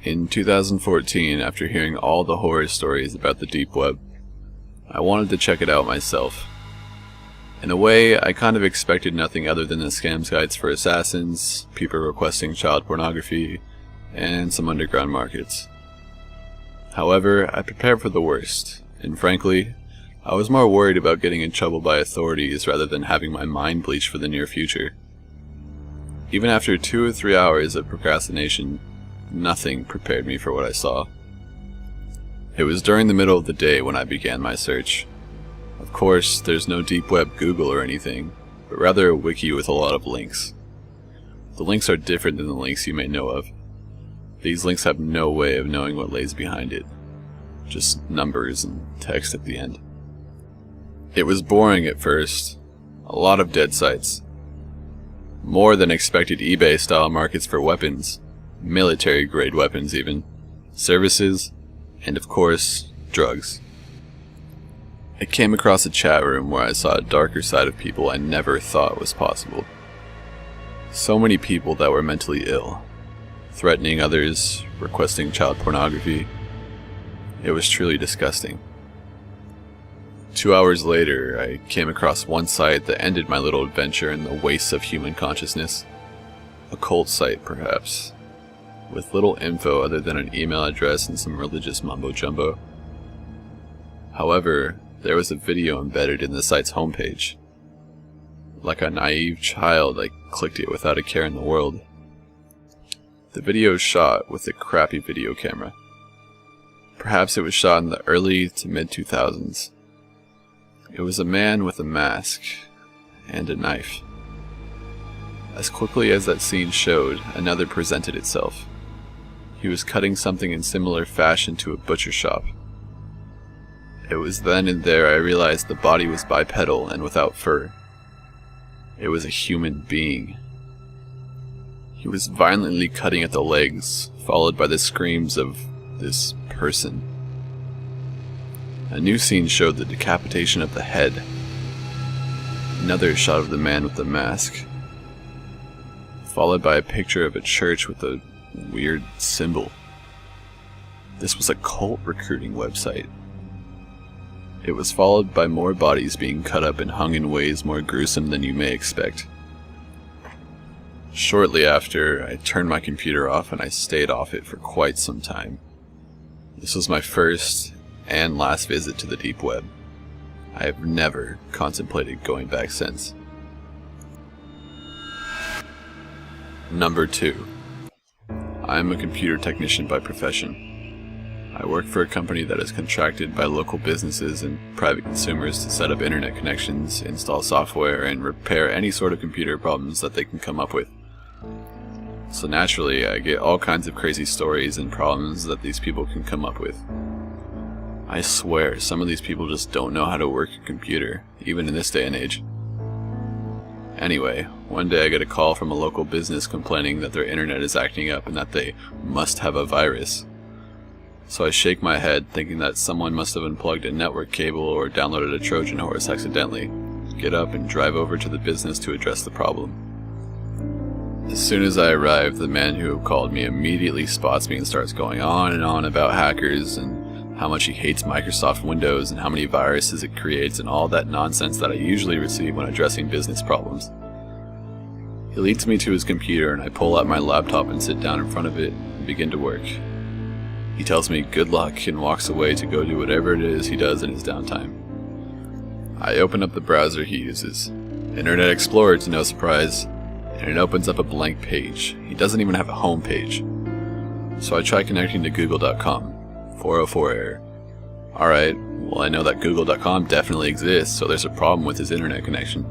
In 2014, after hearing all the horror stories about the deep web, I wanted to check it out myself. In a way, I kind of expected nothing other than the scam sites for assassins, people requesting child pornography, and some underground markets. However, I prepared for the worst, and frankly, I was more worried about getting in trouble by authorities rather than having my mind bleached for the near future. Even after 2 or 3 hours of procrastination, nothing prepared me for what I saw. It was during the middle of the day when I began my search. Of course, there's no deep web Google or anything, but rather a wiki with a lot of links. The links are different than the links you may know of. These links have no way of knowing what lays behind it, just numbers and text at the end. It was boring at first, a lot of dead sites. More than expected eBay-style markets for weapons, military-grade weapons even, services, and of course, drugs. I came across a chat room where I saw a darker side of people I never thought was possible. So many people that were mentally ill, threatening others, requesting child pornography. It was truly disgusting. 2 hours later, I came across one site that ended my little adventure in the wastes of human consciousness. A cult site, perhaps, with little info other than an email address and some religious mumbo-jumbo. However, there was a video embedded in the site's homepage. Like a naive child, I clicked it without a care in the world. The video was shot with a crappy video camera. Perhaps it was shot in the early to mid-2000s. It was a man with a mask and a knife. As quickly as that scene showed, another presented itself. He was cutting something in similar fashion to a butcher shop. It was then and there I realized the body was bipedal and without fur. It was a human being. He was violently cutting at the legs, followed by the screams of this person. A new scene showed the decapitation of the head. Another shot of the man with the mask, followed by a picture of a church with a weird symbol. This was a cult recruiting website. It was followed by more bodies being cut up and hung in ways more gruesome than you may expect. Shortly after, I turned my computer off and I stayed off it for quite some time. This was my first and last visit to the deep web. I have never contemplated going back since. Number 2. I am a computer technician by profession. I work for a company that is contracted by local businesses and private consumers to set up internet connections, install software, and repair any sort of computer problems that they can come up with. So naturally, I get all kinds of crazy stories and problems that these people can come up with. I swear, some of these people just don't know how to work a computer, even in this day and age. Anyway, one day I get a call from a local business complaining that their internet is acting up and that they must have a virus. So I shake my head, thinking that someone must have unplugged a network cable or downloaded a Trojan horse accidentally, get up and drive over to the business to address the problem. As soon as I arrive, the man who called me immediately spots me and starts going on and on about hackers and how much he hates Microsoft Windows and how many viruses it creates and all that nonsense that I usually receive when addressing business problems. He leads me to his computer and I pull out my laptop and sit down in front of it and begin to work. He tells me good luck and walks away to go do whatever it is he does in his downtime. I open up the browser he uses, Internet Explorer to no surprise, and it opens up a blank page. He doesn't even have a home page. So I try connecting to google.com. 404 error. Alright, well I know that google.com definitely exists, so there's a problem with his internet connection.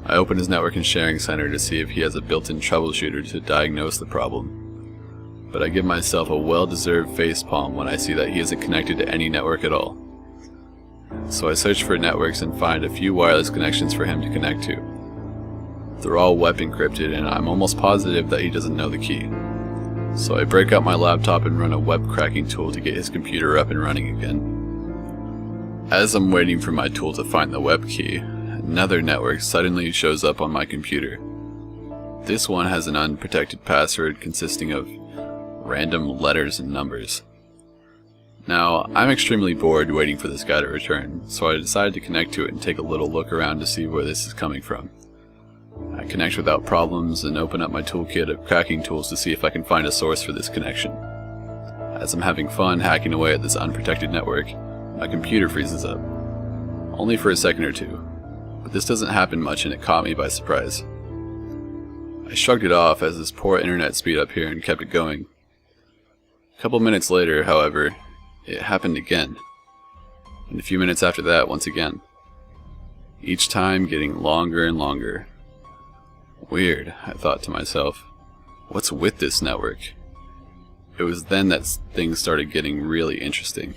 I open his network and sharing center to see if he has a built-in troubleshooter to diagnose the problem. But I give myself a well-deserved facepalm when I see that he isn't connected to any network at all. So I search for networks and find a few wireless connections for him to connect to. They're all web encrypted and I'm almost positive that he doesn't know the key. So I break out my laptop and run a web cracking tool to get his computer up and running again. As I'm waiting for my tool to find the web key, another network suddenly shows up on my computer. This one has an unprotected password consisting of random letters and numbers. Now, I'm extremely bored waiting for this guy to return, so I decided to connect to it and take a little look around to see where this is coming from. I connect without problems and open up my toolkit of cracking tools to see if I can find a source for this connection. As I'm having fun hacking away at this unprotected network, my computer freezes up. Only for a second or two, but this doesn't happen much and it caught me by surprise. I shrugged it off as this poor internet speed up here and kept it going. A couple minutes later, however, it happened again, and a few minutes after that once again. Each time getting longer and longer. Weird, I thought to myself. What's with this network? It was then that things started getting really interesting.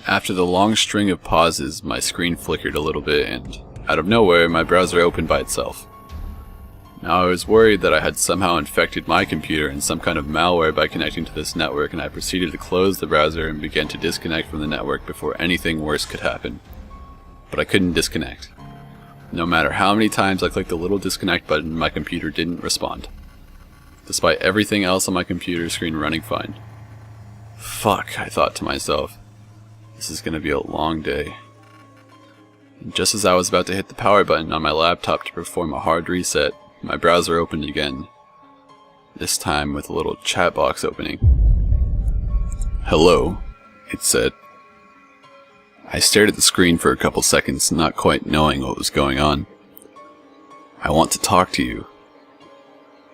After the long string of pauses, my screen flickered a little bit and, out of nowhere, my browser opened by itself. Now I was worried that I had somehow infected my computer in some kind of malware by connecting to this network, and I proceeded to close the browser and began to disconnect from the network before anything worse could happen. But I couldn't disconnect. No matter how many times I clicked the little disconnect button, my computer didn't respond, despite everything else on my computer screen running fine. Fuck, I thought to myself. This is gonna be a long day. And just as I was about to hit the power button on my laptop to perform a hard reset, my browser opened again, this time with a little chat box opening. "Hello," it said. I stared at the screen for a couple seconds, not quite knowing what was going on. "I want to talk to you."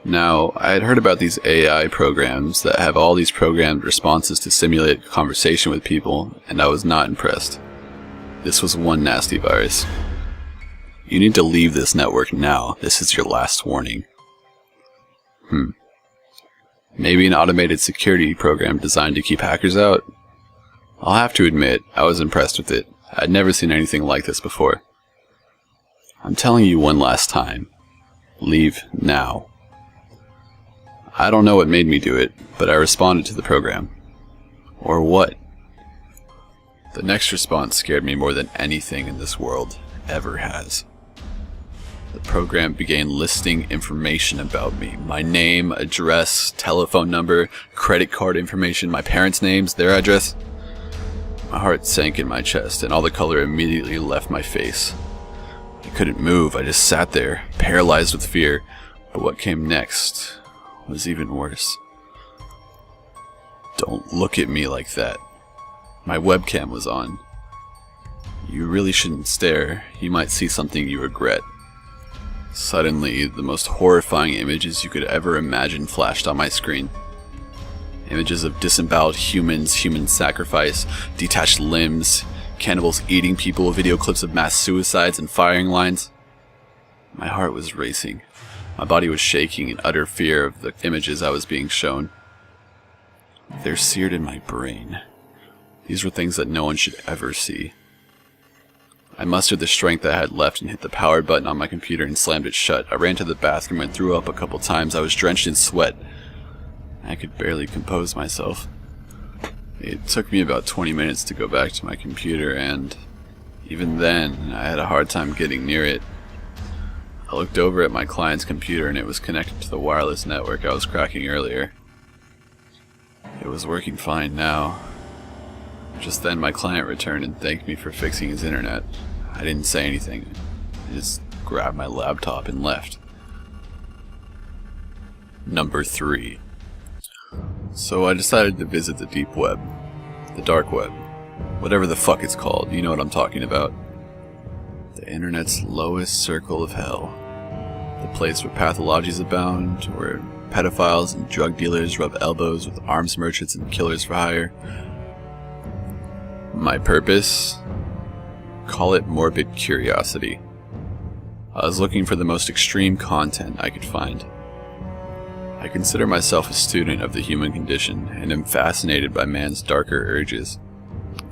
Now, I had heard about these AI programs that have all these programmed responses to simulate a conversation with people, and I was not impressed. This was one nasty virus. "You need to leave this network now. This is your last warning." Maybe an automated security program designed to keep hackers out? I'll have to admit, I was impressed with it. I'd never seen anything like this before. "I'm telling you one last time. Leave now." I don't know what made me do it, but I responded to the program. Or what? The next response scared me more than anything in this world ever has. The program began listing information about me. My name, address, telephone number, credit card information, my parents' names, their address. My heart sank in my chest, and all the color immediately left my face. I couldn't move, I just sat there, paralyzed with fear. But what came next was even worse. "Don't look at me like that." My webcam was on. "You really shouldn't stare. You might see something you regret." Suddenly, the most horrifying images you could ever imagine flashed on my screen. Images of disemboweled humans, human sacrifice, detached limbs, cannibals eating people, video clips of mass suicides and firing lines. My heart was racing. My body was shaking in utter fear of the images I was being shown. They're seared in my brain. These were things that no one should ever see. I mustered the strength I had left and hit the power button on my computer and slammed it shut. I ran to the bathroom and threw up a couple times. I was drenched in sweat. I could barely compose myself. It took me about 20 minutes to go back to my computer, and even then, I had a hard time getting near it. I looked over at my client's computer and it was connected to the wireless network I was cracking earlier. It was working fine now. Just then my client returned and thanked me for fixing his internet. I didn't say anything. I just grabbed my laptop and left. Number 3. So I decided to visit the deep web. The dark web. Whatever the fuck it's called, you know what I'm talking about. The internet's lowest circle of hell. The place where pathologies abound, where pedophiles and drug dealers rub elbows with arms merchants and killers for hire. My purpose? Call it morbid curiosity. I was looking for the most extreme content I could find. I consider myself a student of the human condition and am fascinated by man's darker urges,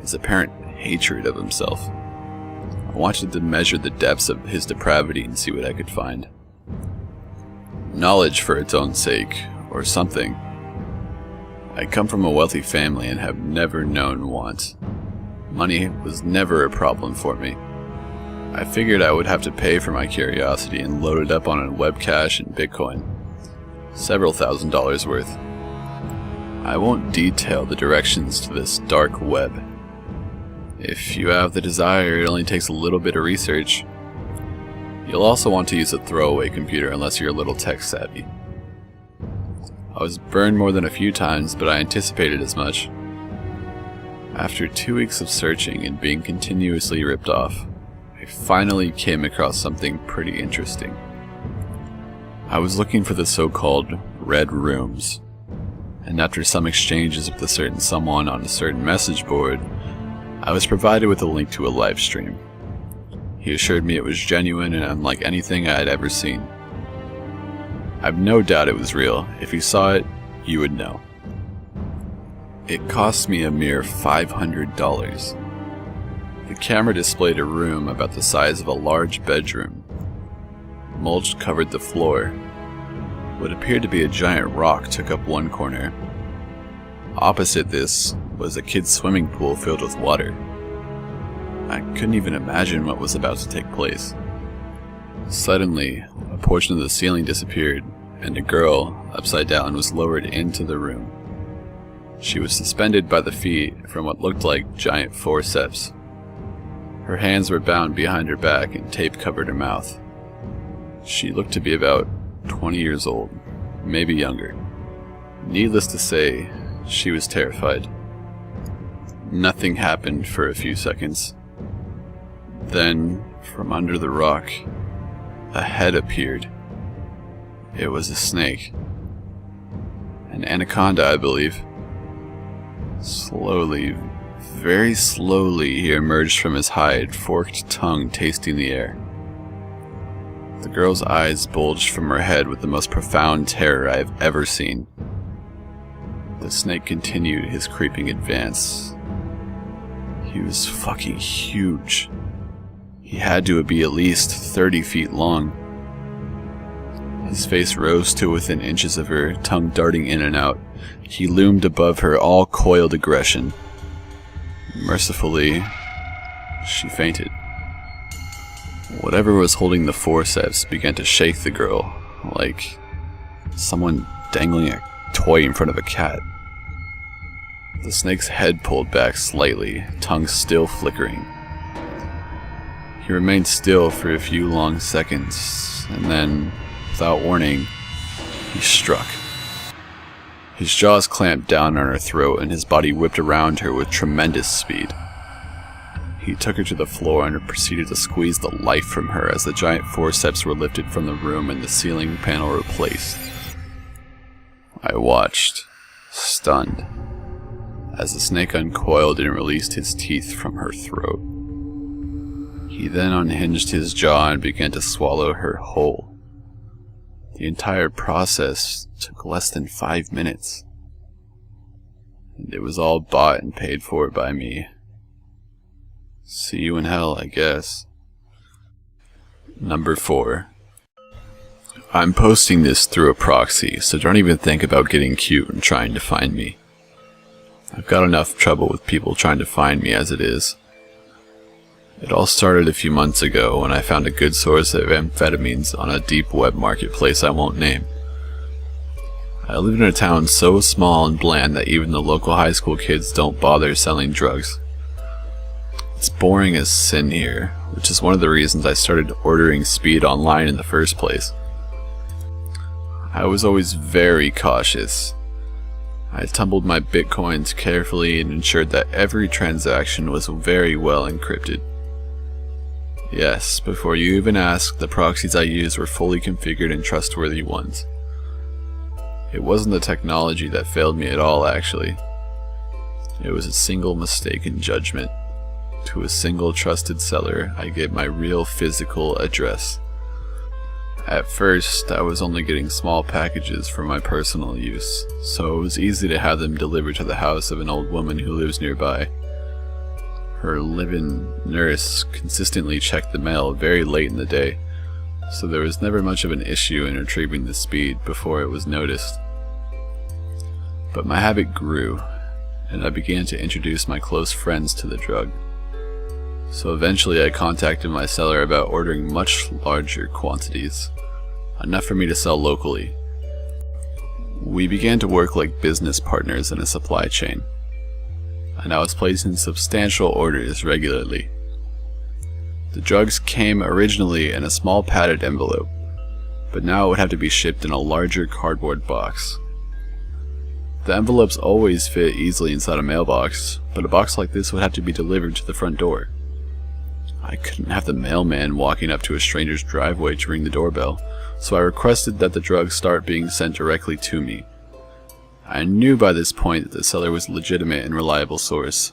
his apparent hatred of himself. I wanted to measure the depths of his depravity and see what I could find. Knowledge for its own sake, or something. I come from a wealthy family and have never known want. Money was never a problem for me. I figured I would have to pay for my curiosity and load it up on a web cache and Bitcoin. Several $1,000s worth. I won't detail the directions to this dark web. If you have the desire, it only takes a little bit of research. You'll also want to use a throwaway computer unless you're a little tech savvy. I was burned more than a few times, but I anticipated as much. After 2 weeks of searching and being continuously ripped off, I finally came across something pretty interesting. I was looking for the so-called red rooms, and after some exchanges with a certain someone on a certain message board, I was provided with a link to a live stream. He assured me it was genuine and unlike anything I had ever seen. I've no doubt it was real. If you saw it, you would know. It cost me a mere $500. The camera displayed a room about the size of a large bedroom. Mulch covered the floor. What appeared to be a giant rock took up one corner. Opposite this was a kid's swimming pool filled with water. I couldn't even imagine what was about to take place. Suddenly, a portion of the ceiling disappeared, and a girl, upside down, was lowered into the room. She was suspended by the feet from what looked like giant forceps. Her hands were bound behind her back and tape covered her mouth. She looked to be about 20 years old, maybe younger. Needless to say, she was terrified. Nothing happened for a few seconds. Then, from under the rock, a head appeared. It was a snake. An anaconda, I believe. Slowly, very slowly, he emerged from his hide, forked tongue tasting the air. The girl's eyes bulged from her head with the most profound terror I have ever seen. The snake continued his creeping advance. He was fucking huge. He had to be at least 30 feet long. His face rose to within inches of her, tongue darting in and out. He loomed above her, all coiled aggression. Mercifully, she fainted. Whatever was holding the forceps began to shake the girl, like someone dangling a toy in front of a cat. The snake's head pulled back slightly, tongue still flickering. He remained still for a few long seconds, and then, without warning, he struck. His jaws clamped down on her throat, and his body whipped around her with tremendous speed. He took her to the floor and proceeded to squeeze the life from her as the giant forceps were lifted from the room and the ceiling panel replaced. I watched, stunned, as the snake uncoiled and released his teeth from her throat. He then unhinged his jaw and began to swallow her whole. The entire process took less than 5 minutes. And it was all bought and paid for by me. See you in hell, I guess. Number 4. I'm posting this through a proxy, so don't even think about getting cute and trying to find me. I've got enough trouble with people trying to find me as it is. It all started a few months ago when I found a good source of amphetamines on a deep web marketplace I won't name. I live in a town so small and bland that even the local high school kids don't bother selling drugs. It's boring as sin here, which is one of the reasons I started ordering speed online in the first place. I was always very cautious. I tumbled my bitcoins carefully and ensured that every transaction was very well encrypted. Yes, before you even ask, the proxies I used were fully configured and trustworthy ones. It wasn't the technology that failed me at all, actually. It was a single mistaken judgment. To a single trusted seller, I gave my real physical address. At first, I was only getting small packages for my personal use, so it was easy to have them delivered to the house of an old woman who lives nearby. Her live-in nurse consistently checked the mail very late in the day, so there was never much of an issue in retrieving the speed before it was noticed. But my habit grew, and I began to introduce my close friends to the drug. So eventually I contacted my seller about ordering much larger quantities, enough for me to sell locally. We began to work like business partners in a supply chain, and I was placing substantial orders regularly. The drugs came originally in a small padded envelope, but now it would have to be shipped in a larger cardboard box. The envelopes always fit easily inside a mailbox, but a box like this would have to be delivered to the front door. I couldn't have the mailman walking up to a stranger's driveway to ring the doorbell, so I requested that the drugs start being sent directly to me. I knew by this point that the seller was a legitimate and reliable source,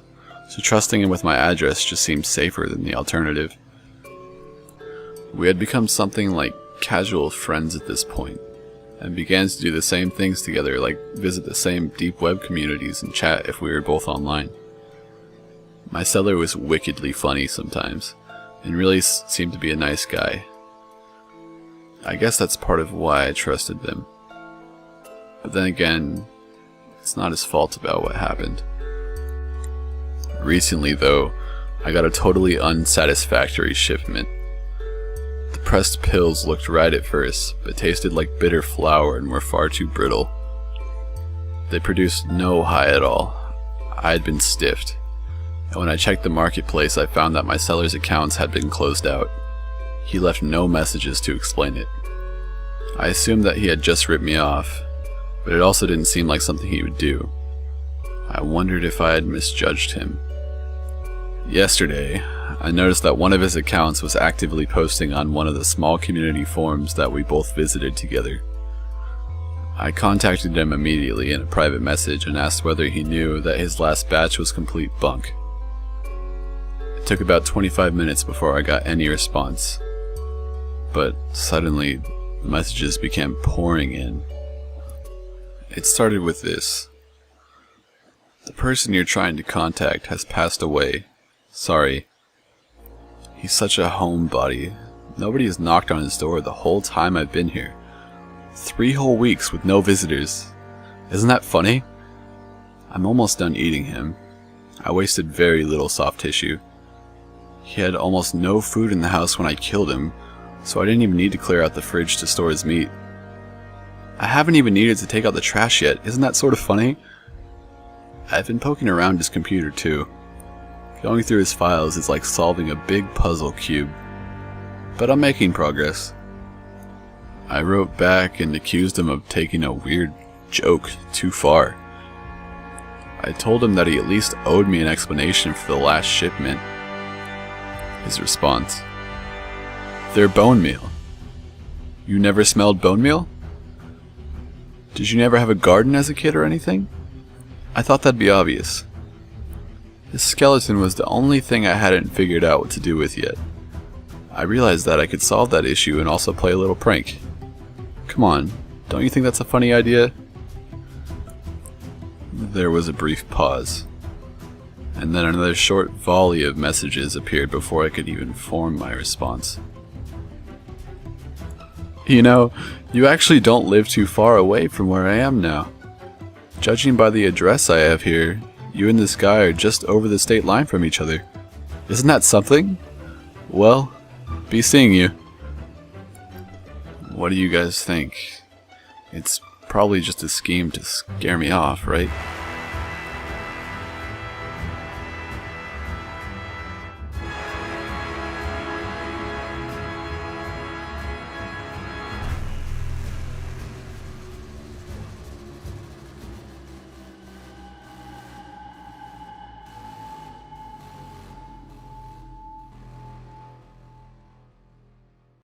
so trusting him with my address just seemed safer than the alternative. We had become something like casual friends at this point, and began to do the same things together, like visit the same deep web communities and chat if we were both online. My seller was wickedly funny sometimes, and really seemed to be a nice guy. I guess that's part of why I trusted them. But then again, it's not his fault about what happened. Recently though, I got a totally unsatisfactory shipment. The pressed pills looked right at first, but tasted like bitter flour and were far too brittle. They produced no high at all. I had been stiffed, and when I checked the marketplace I found that my seller's accounts had been closed out. He left no messages to explain it. I assumed that he had just ripped me off, but it also didn't seem like something he would do. I wondered if I had misjudged him. Yesterday, I noticed that one of his accounts was actively posting on one of the small community forums that we both visited together. I contacted him immediately in a private message and asked whether he knew that his last batch was complete bunk. It took about 25 minutes before I got any response, but suddenly the messages began pouring in. It started with this: "The person you're trying to contact has passed away. Sorry. He's such a homebody. Nobody has knocked on his door the whole time I've been here. 3 whole weeks with no visitors. Isn't that funny? I'm almost done eating him. I wasted very little soft tissue. He had almost no food in the house when I killed him, so I didn't even need to clear out the fridge to store his meat. I haven't even needed to take out the trash yet. Isn't that sort of funny? I've been poking around his computer too. Going through his files is like solving a big puzzle cube. But I'm making progress." I wrote back and accused him of taking a weird joke too far. I told him that he at least owed me an explanation for the last shipment. His response: "They're bone meal. You never smelled bone meal? Did you never have a garden as a kid or anything? I thought that'd be obvious." His skeleton was the only thing I hadn't figured out what to do with yet. I realized that I could solve that issue and also play a little prank. Come on, don't you think that's a funny idea? There was a brief pause, and then another short volley of messages appeared before I could even form my response. "You know, you actually don't live too far away from where I am now. Judging by the address I have here, you and this guy are just over the state line from each other. Isn't that something? Well, be seeing you." What do you guys think? It's probably just a scheme to scare me off, right?